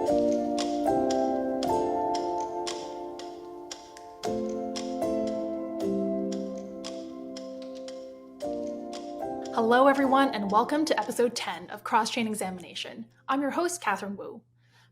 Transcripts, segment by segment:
Hello, everyone, and welcome to episode 10 of Cross-Chain Examination. I'm your host, Kэtrin Wu.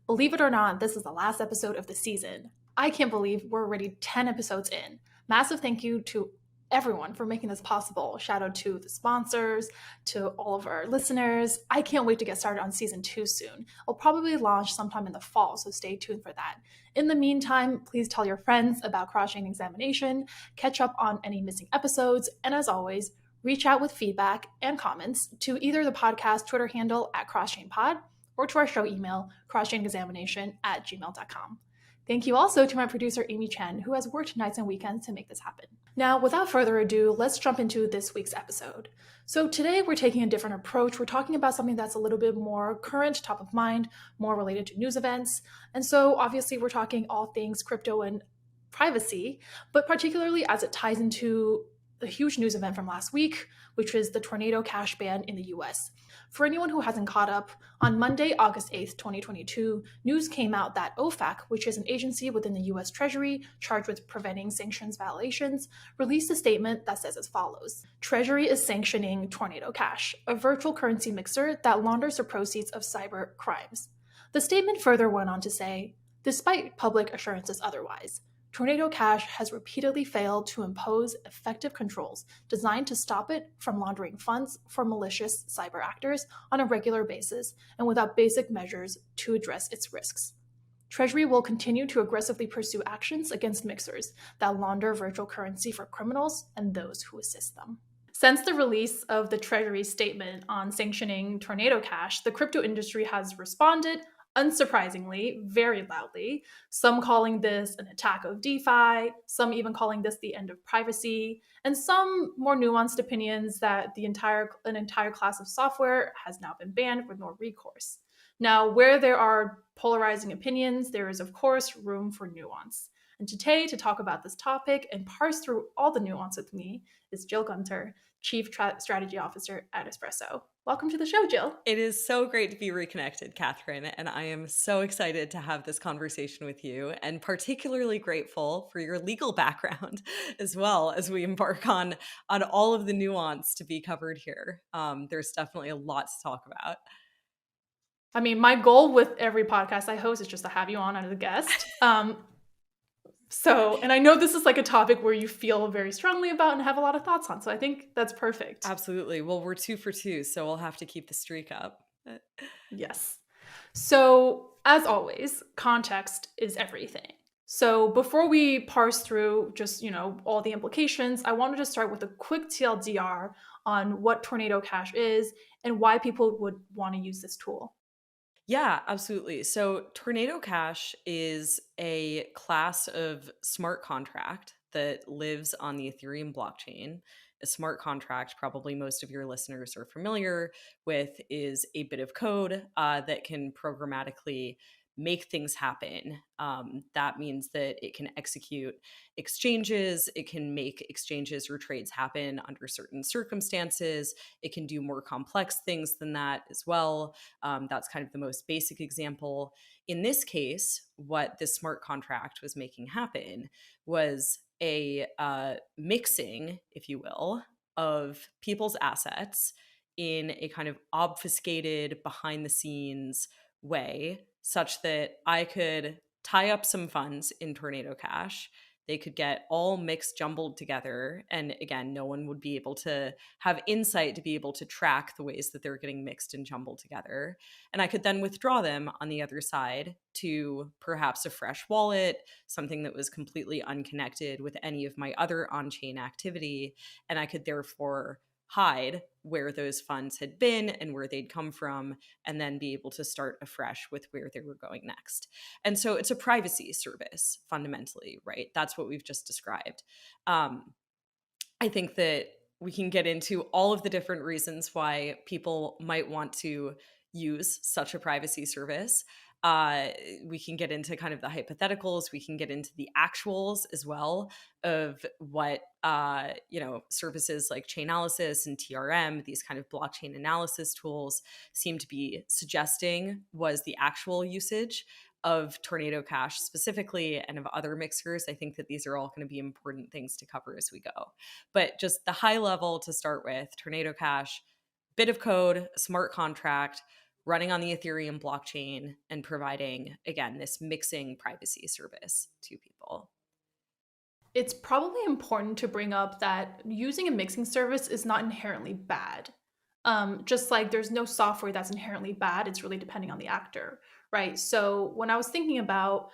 Believe it or not, this is the last episode of the season. I can't believe we're already 10 episodes in. Massive thank you to everyone for making this possible. Shout out to the sponsors, to all of our listeners. I can't wait to get started on season 2 soon. I'll probably launch sometime in the fall, so stay tuned for that. In the meantime, please tell your friends about Cross-Chain Examination, catch up on any missing episodes, and as always, reach out with feedback and comments to either the podcast Twitter handle at CrosschainPod or to our show email, crosschainexamination@gmail.com. Thank you also to my producer, Amy Chen, who has worked nights and weekends to make this happen. Now, without further ado, let's jump into this week's episode. So today we're taking a different approach. We're talking about something that's a little bit more current, top of mind, more related to news events. And so obviously we're talking all things crypto and privacy, but particularly as it ties into the huge news event from last week, which is the tornado cash ban in the US. For anyone who hasn't caught up, on Monday, August 8th, 2022, news came out that OFAC, which is an agency within the US Treasury charged with preventing sanctions violations, released a statement that says as follows: Treasury is sanctioning Tornado Cash, a virtual currency mixer that launders the proceeds of cyber crimes. The statement further went on to say, despite public assurances otherwise, Tornado Cash has repeatedly failed to impose effective controls designed to stop it from laundering funds for malicious cyber actors on a regular basis and without basic measures to address its risks. Treasury will continue to aggressively pursue actions against mixers that launder virtual currency for criminals and those who assist them. Since the release of the Treasury statement on sanctioning Tornado Cash, the crypto industry has responded, unsurprisingly, very loudly, some calling this an attack of DeFi, some even calling this the end of privacy, and some more nuanced opinions that an entire class of software has now been banned with no recourse. Now, where there are polarizing opinions, there is, of course, room for nuance. And today, to talk about this topic and parse through all the nuance with me, is Dжилл Гюнтер, Chief Strategy Officer at Espresso. Welcome to the show, Jill. It is so great to be reconnected, Kэtrин, and I am so excited to have this conversation with you, and particularly grateful for your legal background as well as we embark on all of the nuance to be covered here. There's definitely a lot to talk about. I mean, my goal with every podcast I host is just to have you on as a guest. And I know this is like a topic where you feel very strongly about and have a lot of thoughts on. So I think that's perfect. Absolutely. Well, we're 2 for 2, so we'll have to keep the streak up. Yes. So as always, context is everything. So before we parse through just, all the implications, I wanted to start with a quick TLDR on what Tornado Cash is and why people would want to use this tool. Yeah, absolutely. So Tornado Cash is a class of smart contract that lives on the Ethereum blockchain. A smart contract, probably most of your listeners are familiar with, is a bit of code that can programmatically make things happen. That means that it can execute exchanges, it can make exchanges or trades happen under certain circumstances. It can do more complex things than that as well. That's kind of the most basic example. In this case, what this smart contract was making happen was a mixing, if you will, of people's assets in a kind of obfuscated, behind the scenes way, such that I could tie up some funds in Tornado Cash. They could get all mixed, jumbled together. And again, no one would be able to have insight to be able to track the ways that they're getting mixed and jumbled together. And I could then withdraw them on the other side to perhaps a fresh wallet, something that was completely unconnected with any of my other on-chain activity. And I could therefore hide where those funds had been and where they'd come from, and then be able to start afresh with where they were going next. And so it's a privacy service fundamentally, right? That's what we've just described. I think that we can get into all of the different reasons why people might want to use such a privacy service. Uh, we can get into kind of the hypotheticals. We can get into the actuals as well of what, services like Chainalysis and TRM, these kind of blockchain analysis tools, seem to be suggesting was the actual usage of Tornado Cash specifically and of other mixers. I think that these are all going to be important things to cover as we go. But just the high level to start with, Tornado Cash, bit of code, smart contract, running on the Ethereum blockchain and providing, again, this mixing privacy service to people. It's probably important to bring up that using a mixing service is not inherently bad. Just like there's no software that's inherently bad, it's really depending on the actor, right? So when I was thinking about,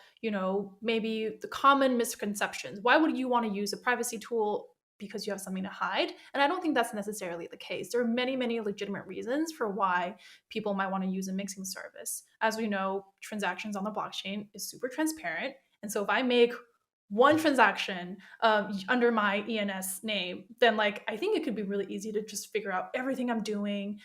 maybe the common misconceptions, why would you want to use a privacy tool? Because you have something to hide. And I don't think that's necessarily the case. There are many, many legitimate reasons for why people might want to use a mixing service. As we know, transactions on the blockchain is super transparent. And so if I make one transaction under my ENS name, then I think it could be really easy to just figure out everything I'm doing,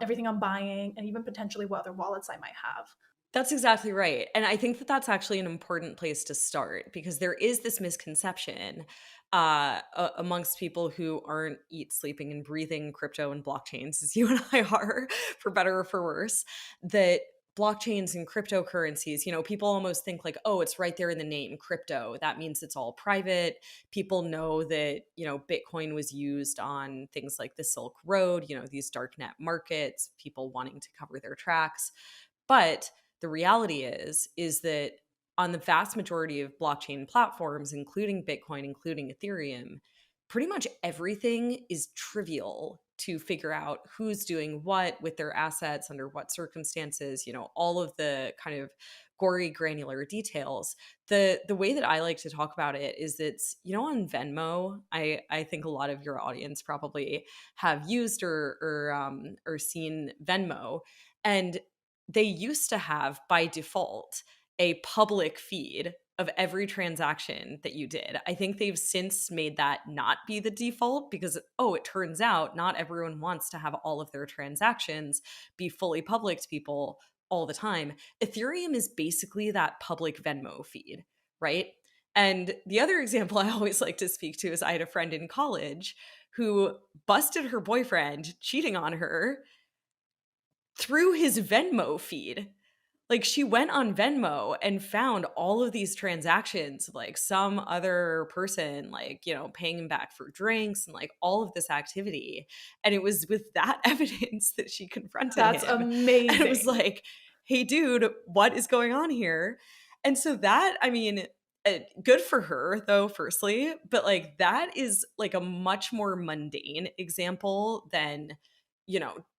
everything I'm buying, and even potentially what other wallets I might have. That's exactly right. And I think that that's actually an important place to start because there is this misconception amongst people who aren't eat, sleeping, and breathing crypto and blockchains, as you and I are, for better or for worse, that blockchains and cryptocurrencies, people almost think like, oh, it's right there in the name, crypto. That means it's all private. People know that, Bitcoin was used on things like the Silk Road, these darknet markets, people wanting to cover their tracks. But the reality is that on the vast majority of blockchain platforms, including Bitcoin, including Ethereum, pretty much everything is trivial to figure out who's doing what with their assets, under what circumstances, all of the kind of gory granular details. The way that I like to talk about it is that, on Venmo, I think a lot of your audience probably have used or seen Venmo. And they used to have by default a public feed of every transaction that you did. I think they've since made that not be the default because, it turns out not everyone wants to have all of their transactions be fully public to people all the time. Ethereum is basically that public Venmo feed, right? And the other example I always like to speak to is I had a friend in college who busted her boyfriend cheating on her through his Venmo feed. Like she went on Venmo and found all of these transactions, like some other person, paying him back for drinks and all of this activity. And it was with that evidence that she confronted That's him. amazing. And it was like, hey, dude, what is going on here? And so that, good for her though, firstly, but that is a much more mundane example than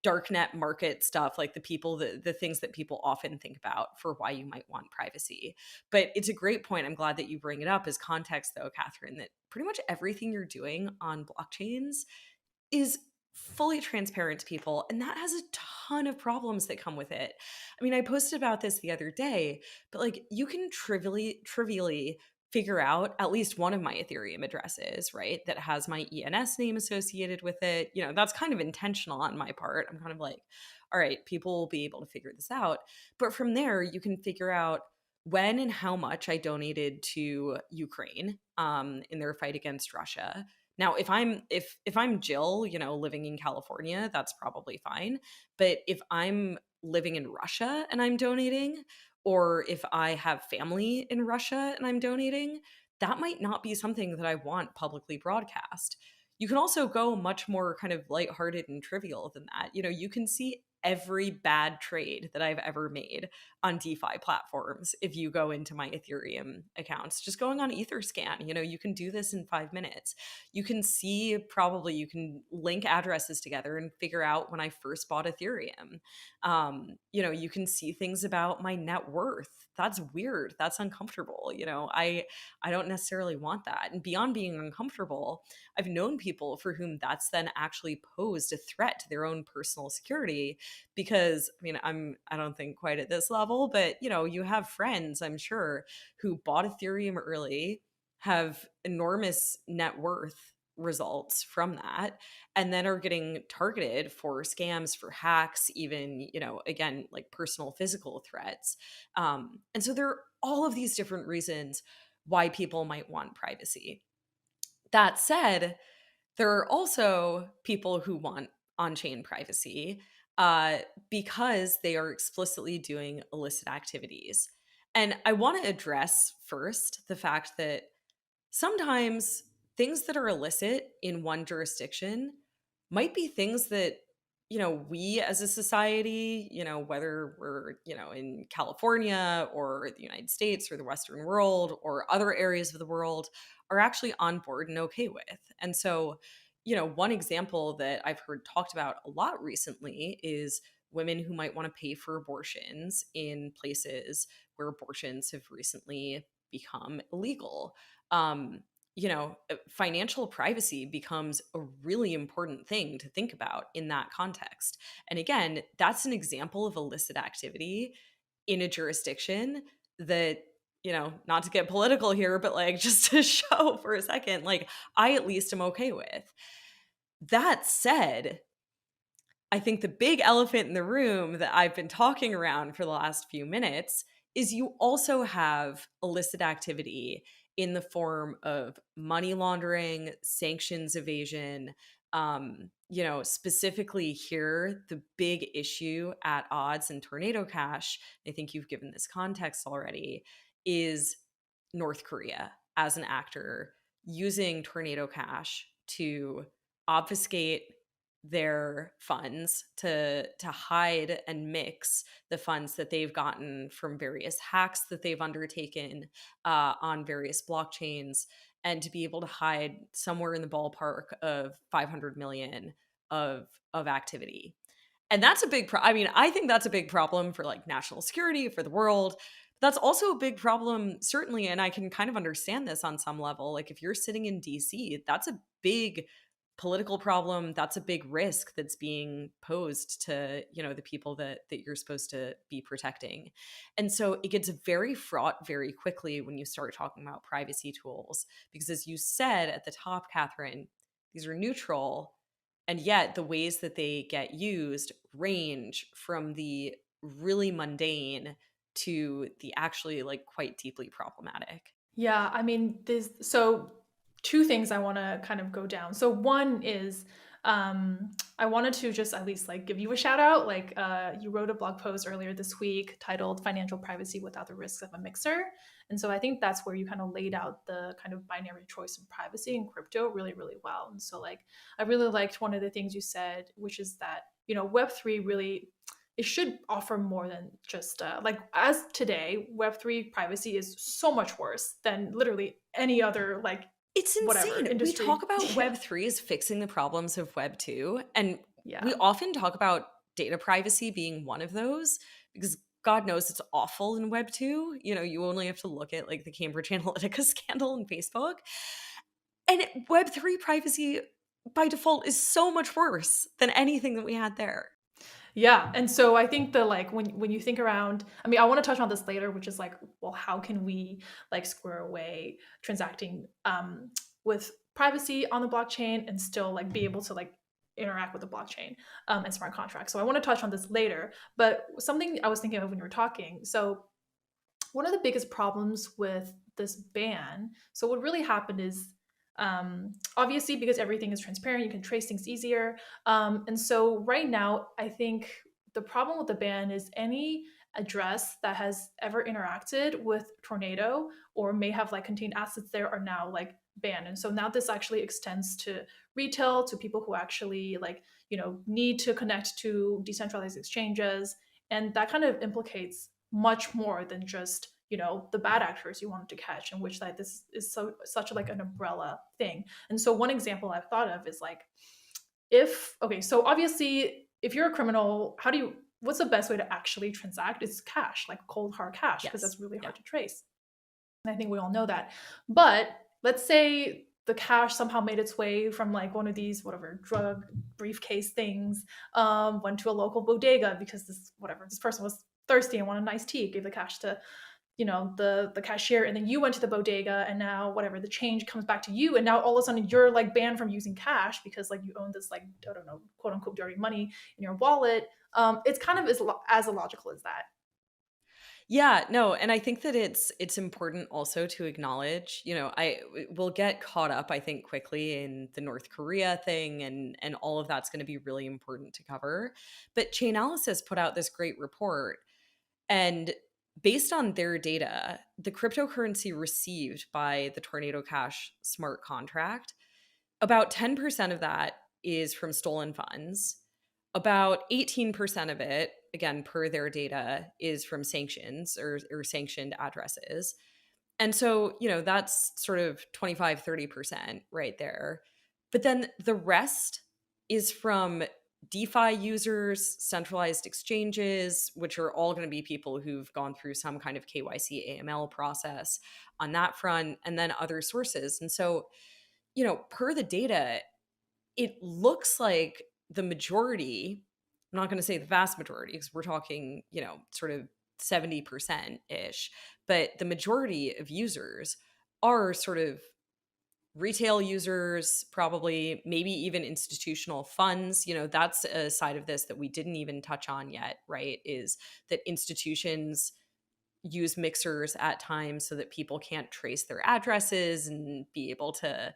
darknet market stuff, like the things that people often think about for why you might want privacy. But it's a great point. I'm glad that you bring it up as context though, Catherine, that pretty much everything you're doing on blockchains is fully transparent to people. And that has a ton of problems that come with it. I posted about this the other day, but you can trivially figure out at least one of my Ethereum addresses, right? That has my ENS name associated with it. That's kind of intentional on my part. I'm kind of like, all right, people will be able to figure this out. But from there, you can figure out when and how much I donated to Ukraine in their fight against Russia. Now, if I'm Jill, living in California, that's probably fine. But if I'm living in Russia and I'm donating, or if I have family in Russia and I'm donating, that might not be something that I want publicly broadcast. You can also go much more kind of lighthearted and trivial than that. You can see every bad trade that I've ever made on DeFi platforms. If you go into my Ethereum accounts, just going on Etherscan, you can do this in 5 minutes. You can you can link addresses together and figure out when I first bought Ethereum. You can see things about my net worth. That's weird. That's uncomfortable. I don't necessarily want that. And beyond being uncomfortable, I've known people for whom that's then actually posed a threat to their own personal security because I don't think quite at this level, but you have friends, I'm sure, who bought Ethereum early, have enormous net worth results from that, and then are getting targeted for scams, for hacks, even, again, like personal physical threats. And so there are all of these different reasons why people might want privacy. That said, there are also people who want on-chain privacy uh, because they are explicitly doing illicit activities. And I want to address first the fact that sometimes things that are illicit in one jurisdiction might be things that we as a society, whether we're in California or the United States or the Western world or other areas of the world, are actually on board and okay with. And so one example that I've heard talked about a lot recently is women who might want to pay for abortions in places where abortions have recently become illegal. um, Financial privacy becomes a really important thing to think about in that context. And again, that's an example of illicit activity in a jurisdiction that, not to get political here, but like just to show for a second, like I at least am okay with. That said, I think the big elephant in the room that I've been talking around for the last few minutes is you also have illicit activity in the form of money laundering, sanctions evasion. Specifically here, the big issue at odds in Tornado Cash, I think you've given this context already, is North Korea as an actor using Tornado Cash to obfuscate their funds, to hide and mix the funds that they've gotten from various hacks that they've undertaken on various blockchains, and to be able to hide somewhere in the ballpark of 500 million of activity. And that's a big I mean, I think that's a big problem for like national security, for the world. That's also a big problem, certainly, and I can kind of understand this on some level. Like if you're sitting in DC, that's a big political problem. That's a big risk that's being posed to the people that you're supposed to be protecting. And so it gets very fraught very quickly when you start talking about privacy tools, because as you said at the top, Catherine, these are neutral, and yet the ways that they get used range from the really mundane to the actually like quite deeply problematic. Yeah, I mean, two things I want to kind of go down. So one is I wanted to just at least like give you a shout out. Like you wrote a blog post earlier this week titled "Financial Privacy Without the Risks of a Mixer," and so I think that's where you kind of laid out the kind of binary choice of privacy in crypto really, really well. And so like I really liked one of the things you said, which is that Web3 really, it should offer more than just like, as today, Web3 privacy is so much worse than literally any other like It's whatever insane. We industry. talk about Yeah. Web3 as fixing the problems of Web2, and Yeah. we often talk about data privacy being one of those, because God knows it's awful in Web2. You only have to look at like the Cambridge Analytica scandal in Facebook. And Web3 privacy by default is so much worse than anything that we had there. Yeah. And so I think the like when you think around, I mean, I want to touch on this later, which is like, well, how can we like square away transacting with privacy on the blockchain and still like be able to like interact with the blockchain and smart contracts. So I want to touch on this later. But something I was thinking of when you were talking. So one of the biggest problems with this ban, so what really happened is obviously because everything is transparent, you can trace things easier. And so right now, I think the problem with the ban is any address that has ever interacted with Tornado or may have like contained assets there are now like banned. And so now this actually extends to retail, to people who actually like, need to connect to decentralized exchanges. And that kind of implicates much more than just the bad actors you wanted to catch, in which like this is such like an umbrella thing. And so one example I've thought of is like, so obviously if you're a criminal, what's the best way to actually transact? Is cash, like cold hard cash, because that's really hard to trace. And I think we all know that. But let's say the cash somehow made its way from like one of these whatever drug briefcase things, went to a local bodega because this person was thirsty and wanted an iced tea, gave the cash to the cashier, and then you went to the bodega, and now whatever, the change comes back to you, and now all of a sudden you're like banned from using cash because like you own this, like, I don't know, quote unquote dirty money in your wallet. It's kind of as illogical as that. Yeah, no, and I think that it's important also to acknowledge, I will get caught up, I think, quickly in the North Korea thing, and all of that's going to be really important to cover. But Chainalysis put out this great report, and based on their data, the cryptocurrency received by the Tornado Cash smart contract, about 10% of that is from stolen funds. About 18% of it, again, per their data, is from sanctions or sanctioned addresses. And so, that's sort of 25-30% right there. But then the rest is from DeFi users, centralized exchanges, which are all going to be people who've gone through some kind of KYC AML process on that front, and then other sources. And so, per the data, it looks like the majority, I'm not going to say the vast majority because we're talking, sort of 70% ish, but the majority of users are sort of retail users, probably maybe even institutional funds. That's a side of this that we didn't even touch on yet, right? Is that institutions use mixers at times so that people can't trace their addresses and be able to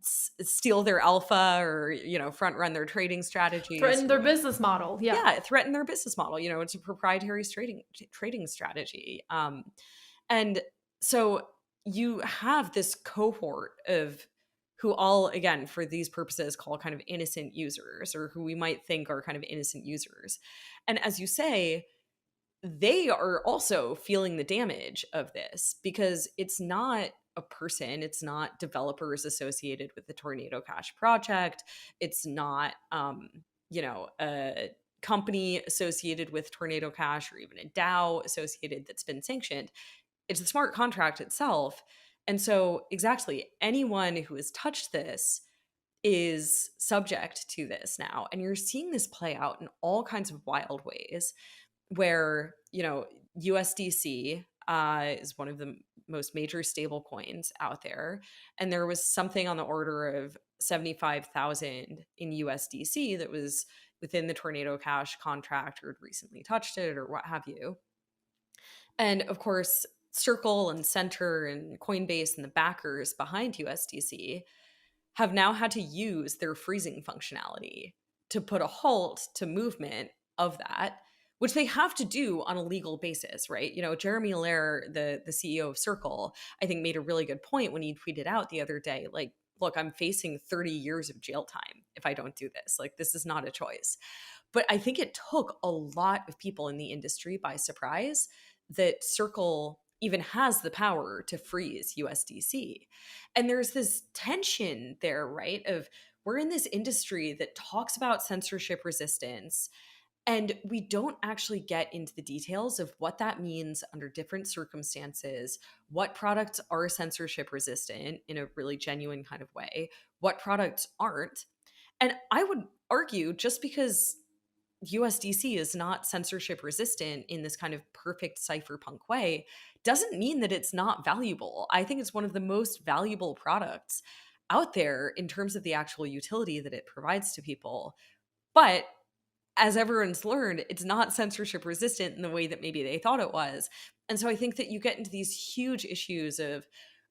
steal their alpha or front run their trading strategies Threaten or their whatever. business model. Yeah. Yeah, threaten their business model. It's a proprietary trading strategy. And so you have this cohort of who all, again, for these purposes, call kind of innocent users, or who we might think are kind of innocent users. And as you say, they are also feeling the damage of this because it's not a person, it's not developers associated with the Tornado Cash project, it's not a company associated with Tornado Cash or even a DAO associated that's been sanctioned. It's the smart contract itself. And so exactly, anyone who has touched this is subject to this now, and you're seeing this play out in all kinds of wild ways where USDC is one of the most major stable coins out there, and there was something on the order of 75,000 in USDC that was within the Tornado Cash contract or had recently touched it or what have you. And of course, Circle and Center and Coinbase and the backers behind USDC have now had to use their freezing functionality to put a halt to movement of that, which they have to do on a legal basis, right? Jeremy Allaire, the CEO of Circle, I think made a really good point when he tweeted out the other day, like, look, I'm facing 30 years of jail time if I don't do this. Like, this is not a choice. But I think it took a lot of people in the industry by surprise that Circle even has the power to freeze USDC. And there's this tension there, right? Of we're in this industry that talks about censorship resistance, and we don't actually get into the details of what that means under different circumstances, what products are censorship resistant in a really genuine kind of way, what products aren't. And I would argue just because USDC is not censorship resistant in this kind of perfect cypherpunk way doesn't mean that it's not valuable. I think it's one of the most valuable products out there in terms of the actual utility that it provides to people. But as everyone's learned, it's not censorship resistant in the way that maybe they thought it was. And so I think that you get into these huge issues of,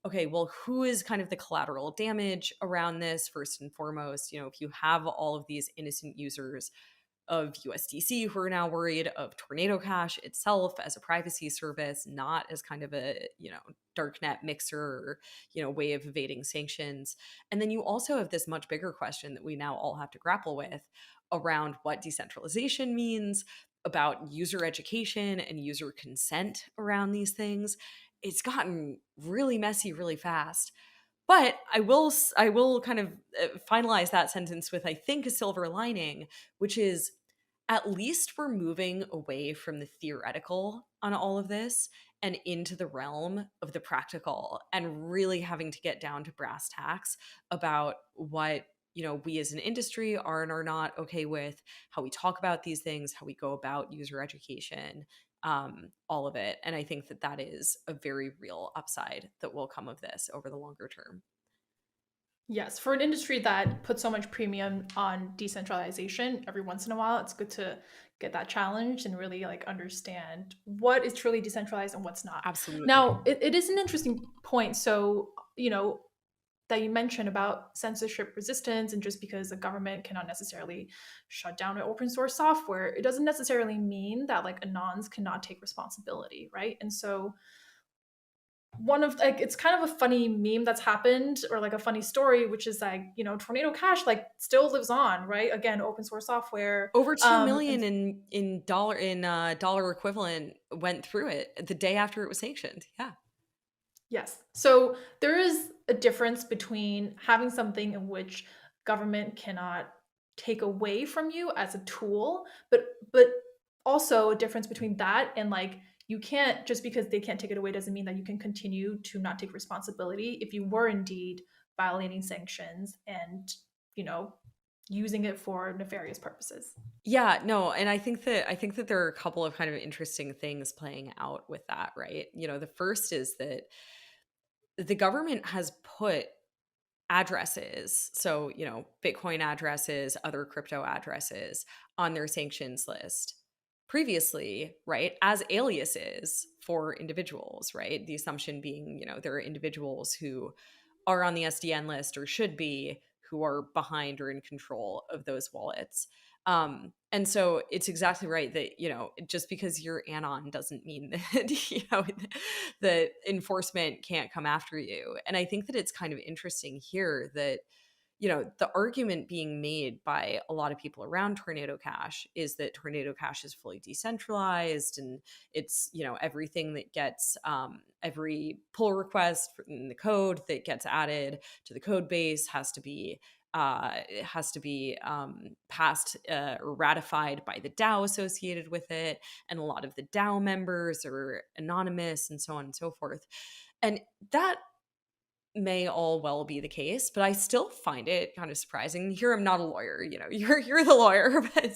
okay, well, who is kind of the collateral damage around this first and foremost? If you have all of these innocent users of USDC who are now worried of Tornado Cash itself as a privacy service, not as kind of a, darknet mixer or, way of evading sanctions. And then you also have this much bigger question that we now all have to grapple with around what decentralization means, about user education and user consent around these things. It's gotten really messy really fast. But I will kind of finalize that sentence with, I think, a silver lining, which is at least we're moving away from the theoretical on all of this and into the realm of the practical, and really having to get down to brass tacks about what we as an industry are and are not okay with, how we talk about these things, how we go about user education, all of it. And I think that that is a very real upside that will come of this over the longer term. Yes, for an industry that puts so much premium on decentralization, every once in a while, it's good to get that challenged and really like understand what is truly decentralized and what's not. Absolutely. Now, it is an interesting point. So, that you mentioned about censorship resistance, and just because the government cannot necessarily shut down an open source software, it doesn't necessarily mean that like anons cannot take responsibility, right? And so one of like it's kind of a funny meme that's happened, or like a funny story, which is like Tornado Cash like still lives on, right? Again, open source software. Over 2 million And in dollar equivalent went through it the day after it was sanctioned. Yeah. yes, so there is a difference between having something in which government cannot take away from you as a tool, but also a difference between that and like you can't, just because they can't take it away doesn't mean that you can continue to not take responsibility if you were indeed violating sanctions and you know using it for nefarious purposes. Yeah, no, and I think that there are a couple of kind of interesting things playing out with that, right? The first is that the government has put addresses, so, Bitcoin addresses, other crypto addresses on their sanctions list previously, right, as aliases for individuals, right? The assumption being, there are individuals who are on the SDN list or should be, who are behind or in control of those wallets. And so it's exactly right that, just because you're Anon doesn't mean that, that enforcement can't come after you. And I think that it's kind of interesting here that, the argument being made by a lot of people around Tornado Cash is that Tornado Cash is fully decentralized, and it's, everything that gets, every pull request in the code that gets added to the code base has to be passed or ratified by the DAO associated with it, and a lot of the DAO members are anonymous, and so on and so forth. And that may all well be the case, but I still find it kind of surprising. Here, I'm not a lawyer, you're the lawyer, but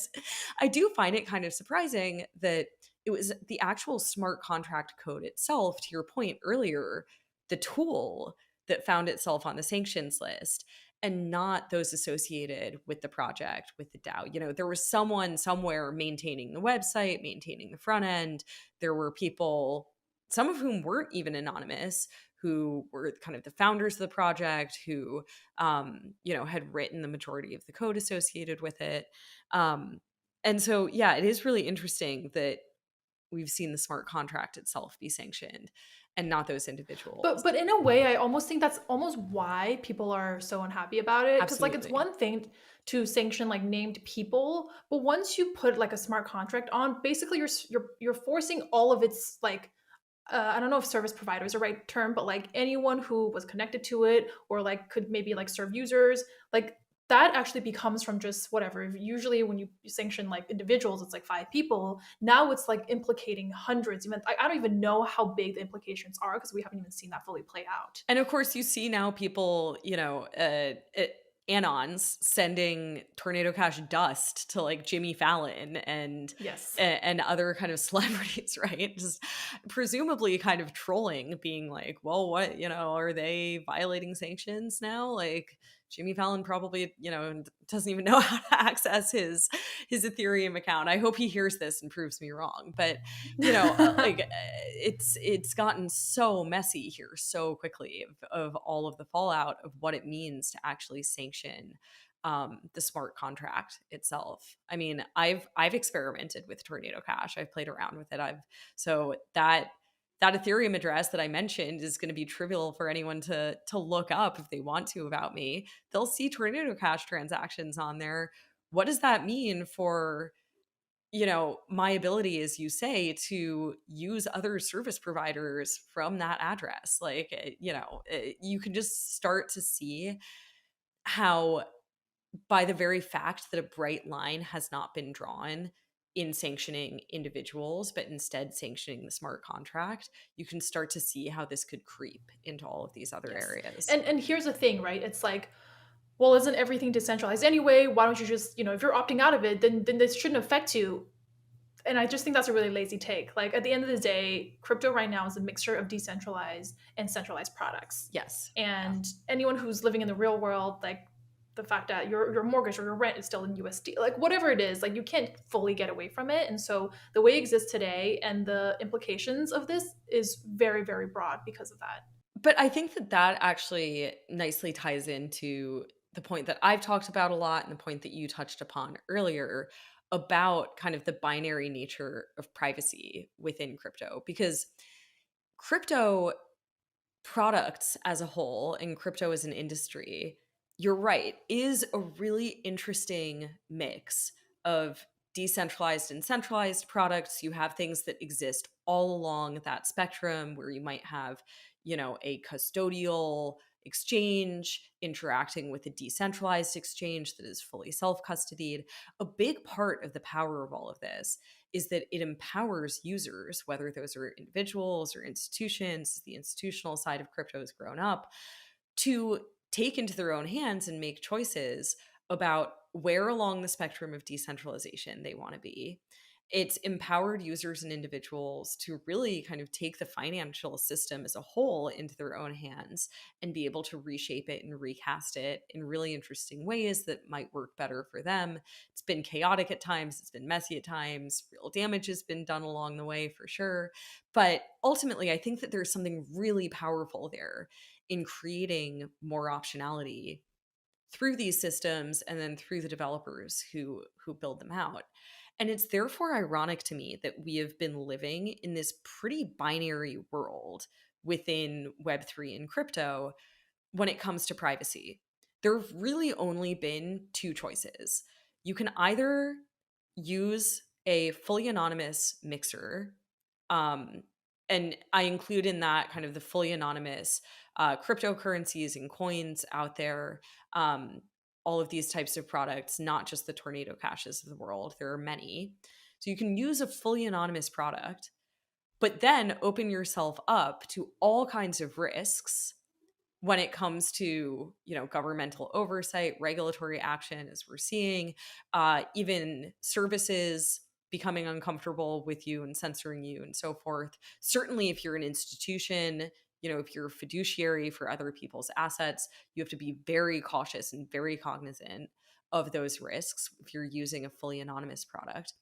I do find it kind of surprising that it was the actual smart contract code itself, to your point earlier, the tool that found itself on the sanctions list, and not those associated with the project, with the DAO. There was someone somewhere maintaining the website, maintaining the front end. There were people, some of whom weren't even anonymous, who were kind of the founders of the project, who, had written the majority of the code associated with it. And so, yeah, it is really interesting that we've seen the smart contract itself be sanctioned and not those individuals. But in a way, I almost think that's almost why people are so unhappy about it. Because like it's Absolutely. one thing to sanction like named people, but once you put like a smart contract on, basically you're forcing all of its like I don't know if service provider is the right term, but like anyone who was connected to it or like could maybe like serve users, like that actually becomes from just whatever. Usually when you sanction like individuals, it's like 5 people. Now it's like implicating hundreds. Even I don't even know how big the implications are because we haven't even seen that fully play out. And of course, you see now people, anons sending Tornado Cash dust to like Jimmy Fallon and Yes. and other kind of celebrities, right? Just presumably kind of trolling, being like, well, what, are they violating sanctions now? Like Jimmy Fallon probably, doesn't even know how to access his Ethereum account. I hope he hears this and proves me wrong. But it's gotten so messy here so quickly of all of the fallout of what it means to actually sanction the smart contract itself. I mean, I've experimented with Tornado Cash. I've played around with it. So that Ethereum address that I mentioned is going to be trivial for anyone to look up if they want to about me. They'll see Tornado Cash transactions on there. What does that mean for my ability, as you say, to use other service providers from that address? Like, you can just start to see how, by the very fact that a bright line has not been drawn in sanctioning individuals, but instead sanctioning the smart contract, you can start to see how this could creep into all of these other Yes. areas. And here's the thing, right? It's like, well, isn't everything decentralized anyway? Why don't you just, if you're opting out of it, then this shouldn't affect you. And I just think that's a really lazy take. Like, at the end of the day, crypto right now is a mixture of decentralized and centralized products. Yes. And anyone who's living in the real world, like the fact that your mortgage or your rent is still in USD, like whatever it is, like you can't fully get away from it. And so the way it exists today and the implications of this is very, very broad because of that. But I think that that actually nicely ties into the point that I've talked about a lot and the point that you touched upon earlier about kind of the binary nature of privacy within crypto. Because crypto products as a whole and crypto as an industry, you're right, is a really interesting mix of decentralized and centralized products. You have things that exist all along that spectrum where you might have, a custodial exchange interacting with a decentralized exchange that is fully self-custodied. A big part of the power of all of this is that it empowers users, whether those are individuals or institutions, the institutional side of crypto has grown up, to take into their own hands and make choices about where along the spectrum of decentralization they want to be. It's empowered users and individuals to really kind of take the financial system as a whole into their own hands and be able to reshape it and recast it in really interesting ways that might work better for them. It's been chaotic at times, it's been messy at times, real damage has been done along the way for sure. But ultimately, I think that there's something really powerful there in creating more optionality through these systems and then through the developers who build them out. And it's therefore ironic to me that we have been living in this pretty binary world within Web3 and crypto when it comes to privacy. There have really only been two choices. You can either use a fully anonymous mixer, um, and I include in that kind of the fully anonymous cryptocurrencies and coins out there, um, all of these types of products, not just the Tornado Cashes of the world. There are many. So you can use a fully anonymous product, but then open yourself up to all kinds of risks when it comes to governmental oversight, regulatory action, as we're seeing, even services becoming uncomfortable with you and censoring you and so forth. Certainly if you're an institution, if you're a fiduciary for other people's assets, you have to be very cautious and very cognizant of those risks if you're using a fully anonymous product.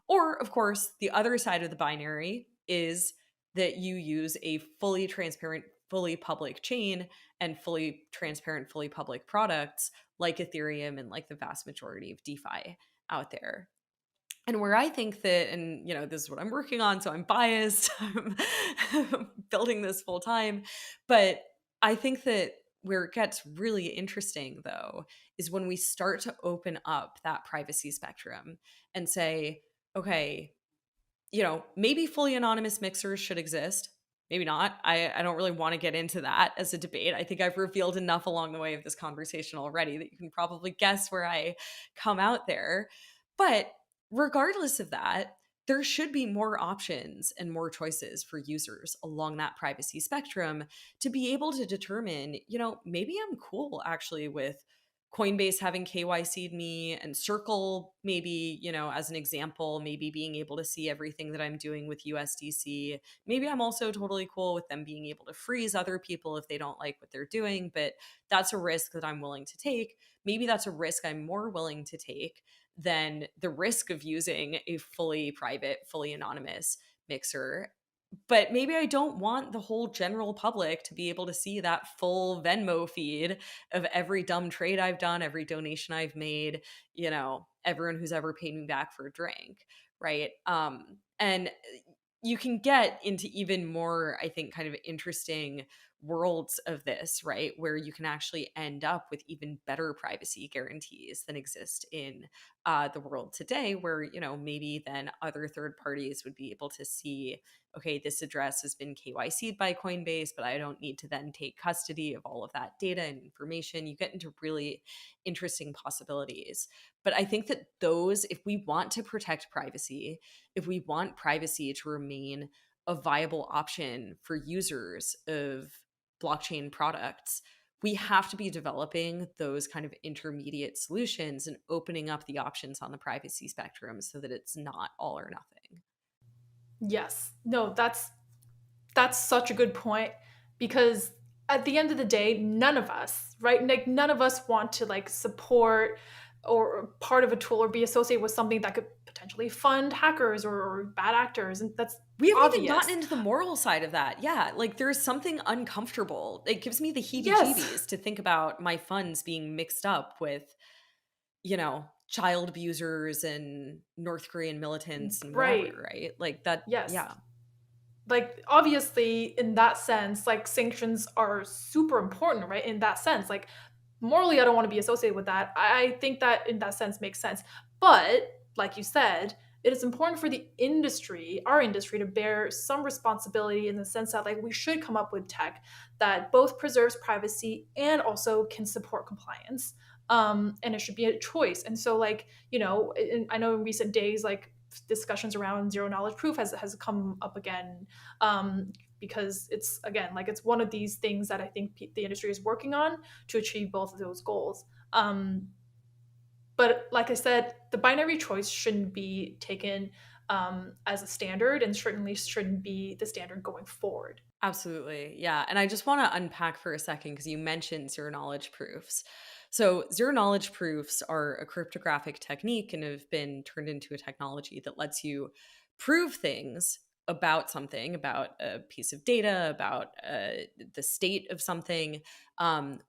Or of course the other side of the binary is that you use a fully transparent, fully public chain and fully transparent, fully public products like Ethereum and like the vast majority of DeFi out there. And where I think that, and this is what I'm working on, so I'm biased, I'm building this full time, but I think that where it gets really interesting though is when we start to open up that privacy spectrum and say, okay, maybe fully anonymous mixers should exist. Maybe not. I don't really want to get into that as a debate. I think I've revealed enough along the way of this conversation already that you can probably guess where I come out there. But regardless of that, there should be more options and more choices for users along that privacy spectrum to be able to determine, maybe I'm cool actually with Coinbase having KYC'd me and Circle, maybe, as an example, maybe being able to see everything that I'm doing with USDC. Maybe I'm also totally cool with them being able to freeze other people if they don't like what they're doing, but that's a risk that I'm willing to take. Maybe that's a risk I'm more willing to take than the risk of using a fully private, fully anonymous mixer. But maybe I don't want the whole general public to be able to see that full Venmo feed of every dumb trade I've done, every donation I've made, everyone who's ever paid me back for a drink, right? And you can get into even more, I think, kind of interesting worlds of this, right? Where you can actually end up with even better privacy guarantees than exist in the world today, where, maybe then other third parties would be able to see, okay, this address has been KYC'd by Coinbase, but I don't need to then take custody of all of that data and information. You get into really interesting possibilities. But I think that those, if we want to protect privacy, if we want privacy to remain a viable option for users of blockchain products, we have to be developing those kind of intermediate solutions and opening up the options on the privacy spectrum so that it's not all or nothing. Yes. No, that's such a good point, because at the end of the day, none of us, right? Like none of us want to like support or part of a tool or be associated with something that could potentially fund hackers or bad actors. And that's We haven't even obvious. gotten into the moral side of that. Yeah, like there's something uncomfortable. It gives me the Yes. heebie-jeebies to think about my funds being mixed up with, child abusers and North Korean militants and Right. whatever, right? Like that, Yes. yeah. Like obviously in that sense, like sanctions are super important, right? In that sense, like morally I don't want to be associated with that. I think that in that sense makes sense. But like you said, it is important for the industry, our industry, to bear some responsibility in the sense that like we should come up with tech that both preserves privacy and also can support compliance. And it should be a choice. And so like, I know in recent days, like discussions around zero knowledge proof has come up again, because it's again like it's one of these things that I think the industry is working on to achieve both of those goals. But like I said, the binary choice shouldn't be taken as a standard, and certainly shouldn't be the standard going forward. Absolutely. Yeah. And I just want to unpack for a second because you mentioned zero knowledge proofs. So, zero knowledge proofs are a cryptographic technique and have been turned into a technology that lets you prove things about something, about a piece of data, about the state of something,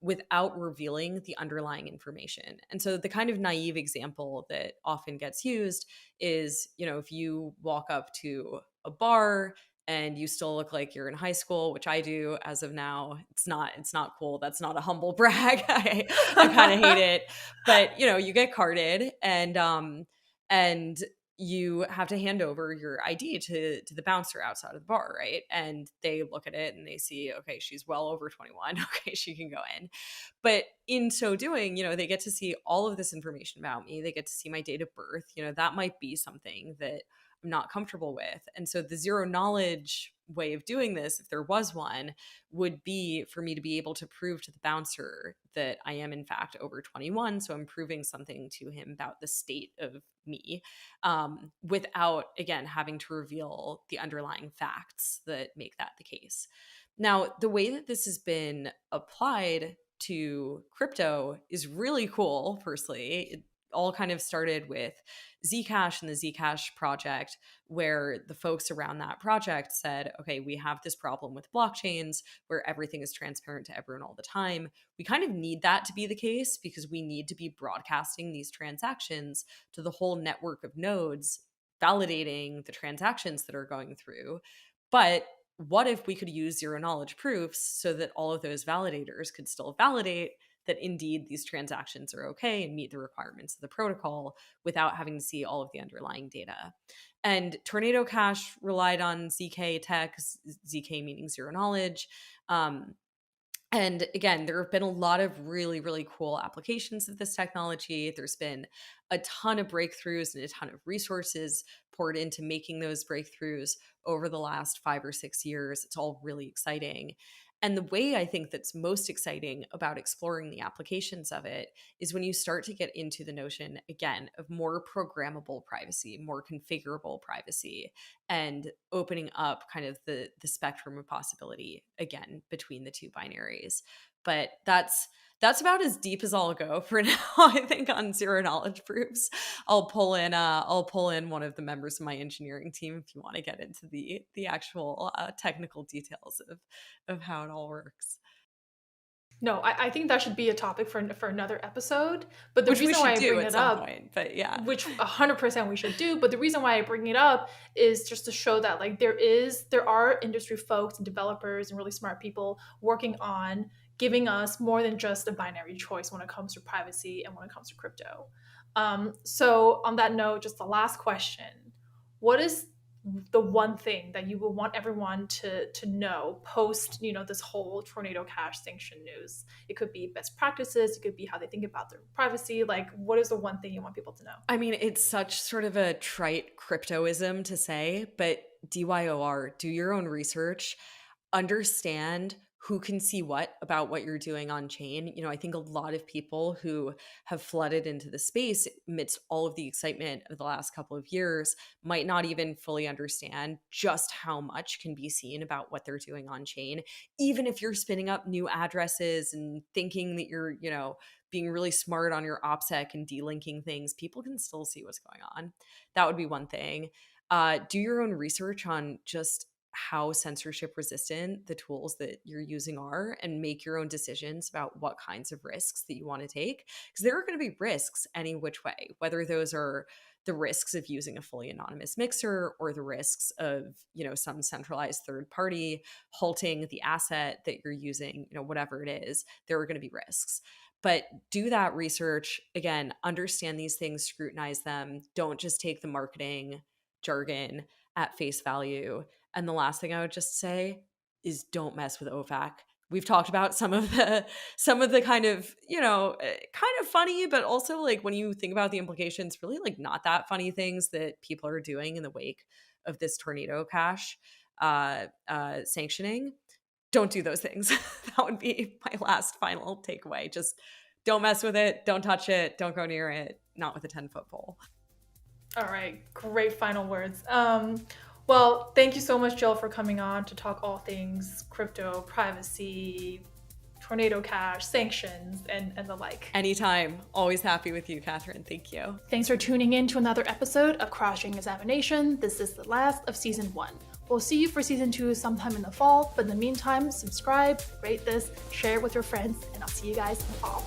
without revealing the underlying information. And so, the kind of naive example that often gets used is, if you walk up to a bar and you still look like you're in high school, which I do as of now. It's not cool. That's not a humble brag. I kind of hate it. But you get carded and you have to hand over your ID to the bouncer outside of the bar, right? And they look at it and they see, okay, she's well over 21. Okay, she can go in. But in so doing, they get to see all of this information about me. They get to see my date of birth. That might be something that I'm not comfortable with. And so the zero knowledge way of doing this, if there was one, would be for me to be able to prove to the bouncer that I am in fact over 21. So I'm proving something to him about the state of me, without, again, having to reveal the underlying facts that make that the case. Now, the way that this has been applied to crypto is really cool, firstly. It all kind of started with Zcash and the Zcash project, where the folks around that project said, okay, we have this problem with blockchains where everything is transparent to everyone all the time. We kind of need that to be the case because we need to be broadcasting these transactions to the whole network of nodes, validating the transactions that are going through. But what if we could use zero knowledge proofs so that all of those validators could still validate that indeed these transactions are okay and meet the requirements of the protocol without having to see all of the underlying data? And Tornado Cash relied on ZK tech, ZK meaning zero knowledge. And again, there have been a lot of really, really cool applications of this technology. There's been a ton of breakthroughs and a ton of resources poured into making those breakthroughs over the last 5 or 6 years. It's all really exciting. And the way I think that's most exciting about exploring the applications of it is when you start to get into the notion, again, of more programmable privacy, more configurable privacy, and opening up kind of the spectrum of possibility, again, between the two binaries. But that's about as deep as I'll go for now, I think, on zero knowledge proofs. I'll pull in one of the members of my engineering team if you want to get into the actual technical details of how it all works. No, I think that should be a topic for another episode. But the Which we reason why should I do bring at it some up, point. But yeah. which 100% we should do, but the reason why I bring it up is just to show that like there are industry folks and developers and really smart people working on giving us more than just a binary choice when it comes to privacy and when it comes to crypto. So on that note, just the last question: what is the one thing that you would want everyone to know post this whole Tornado Cash sanction news? It could be best practices, it could be how they think about their privacy. Like, what is the one thing you want people to know? I mean, it's such sort of a trite cryptoism to say, but DYOR, do your own research, understand who can see what about what you're doing on chain. I think a lot of people who have flooded into the space amidst all of the excitement of the last couple of years might not even fully understand just how much can be seen about what they're doing on chain. Even if you're spinning up new addresses and thinking that you're, being really smart on your OPSEC and delinking things, people can still see what's going on. That would be one thing. Do your own research on just how censorship resistant the tools that you're using are, and make your own decisions about what kinds of risks that you want to take. Because there are going to be risks any which way, whether those are the risks of using a fully anonymous mixer or the risks of, some centralized third party halting the asset that you're using, whatever it is, there are going to be risks. But do that research. Again, understand these things, scrutinize them. Don't just take the marketing jargon at face value. And the last thing I would just say is don't mess with OFAC. We've talked about some of the kind of, kind of funny, but also like when you think about the implications, really like not that funny things that people are doing in the wake of this Tornado Cash sanctioning. Don't do those things. That would be my last final takeaway. Just don't mess with it. Don't touch it. Don't go near it. Not with a 10-foot pole. All right, great final words. Well, thank you so much, Jill, for coming on to talk all things crypto, privacy, Tornado Cash, sanctions, and the like. Anytime. Always happy with you, Catherine. Thank you. Thanks for tuning in to another episode of Cross-Chain Examination. This is the last of Season 1. We'll see you for Season 2 sometime in the fall, but in the meantime, subscribe, rate this, share it with your friends, and I'll see you guys in the fall.